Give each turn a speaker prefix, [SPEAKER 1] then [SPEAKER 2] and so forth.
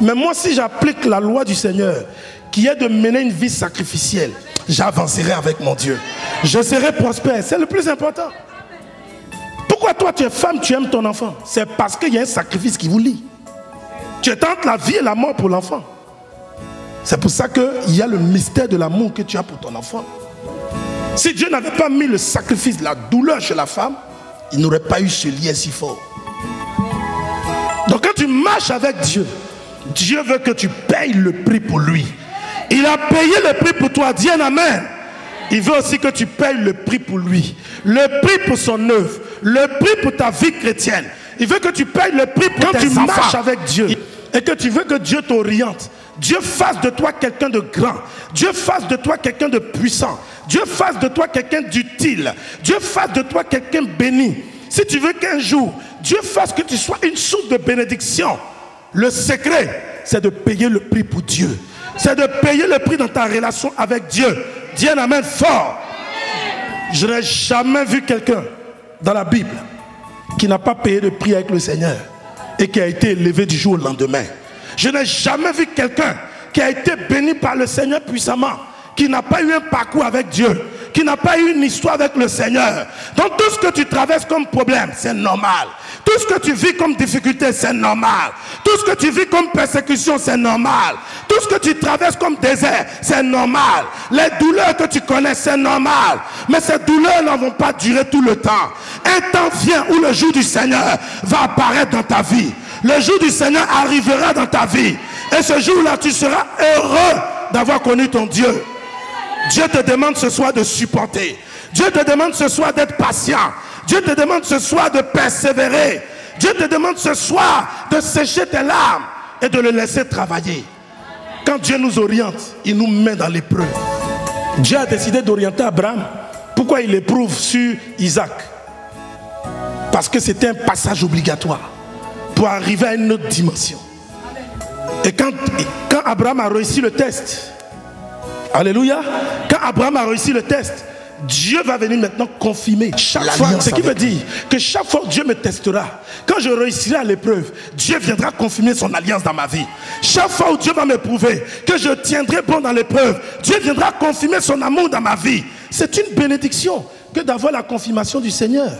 [SPEAKER 1] Mais moi, si j'applique la loi du Seigneur, qui est de mener une vie sacrificielle, j'avancerai avec mon Dieu. Je serai prospère. C'est le plus important. Pourquoi toi, tu es femme, tu aimes ton enfant? C'est parce qu'il y a un sacrifice qui vous lie. Tu tentes la vie et la mort pour l'enfant. C'est pour ça qu'il y a le mystère de l'amour que tu as pour ton enfant. Si Dieu n'avait pas mis le sacrifice, la douleur chez la femme, il n'aurait pas eu ce lien si fort. Donc quand tu marches avec Dieu, Dieu veut que tu payes le prix pour lui. Il a payé le prix pour toi. Dis un amen. Il veut aussi que tu payes le prix pour lui. Le prix pour son œuvre. Le prix pour ta vie chrétienne. Il veut que tu payes le prix pour quand tu marches avec Dieu. Et que tu veux que Dieu t'oriente. Dieu fasse de toi quelqu'un de grand. Dieu fasse de toi quelqu'un de puissant. Dieu fasse de toi quelqu'un d'utile. Dieu fasse de toi quelqu'un béni. Si tu veux qu'un jour, Dieu fasse que tu sois une source de bénédiction, le secret, c'est de payer le prix pour Dieu. C'est de payer le prix dans ta relation avec Dieu. Dis un amen fort. Je n'ai jamais vu quelqu'un dans la Bible qui n'a pas payé de prix avec le Seigneur et qui a été élevé du jour au lendemain. Je n'ai jamais vu quelqu'un qui a été béni par le Seigneur puissamment, qui n'a pas eu un parcours avec Dieu, qui n'a pas eu une histoire avec le Seigneur. Donc tout ce que tu traverses comme problème, c'est normal. Tout ce que tu vis comme difficulté, c'est normal. Tout ce que tu vis comme persécution, c'est normal. Tout ce que tu traverses comme désert, c'est normal. Les douleurs que tu connais, c'est normal. Mais ces douleurs ne vont pas durer tout le temps. Un temps vient où le jour du Seigneur va apparaître dans ta vie. Le jour du Seigneur arrivera dans ta vie. Et ce jour-là, tu seras heureux d'avoir connu ton Dieu. Dieu te demande ce soir de supporter. Dieu te demande ce soir d'être patient. Dieu te demande ce soir de persévérer. Dieu te demande ce soir de sécher tes larmes et de le laisser travailler. Quand Dieu nous oriente, il nous met dans l'épreuve. Dieu a décidé d'orienter Abraham. Pourquoi il éprouve sur Isaac? Parce que c'était un passage obligatoire pour arriver à une autre dimension. Et quand Abraham a réussi le test, alléluia, quand Abraham a réussi le test, Dieu va venir maintenant confirmer chaque fois. Ce qui veut dire que chaque fois Dieu me testera, quand je réussirai à l'épreuve, Dieu viendra confirmer son alliance dans ma vie. Chaque fois où Dieu va m'éprouver, que je tiendrai bon dans l'épreuve, Dieu viendra confirmer son amour dans ma vie. C'est une bénédiction que d'avoir la confirmation du Seigneur.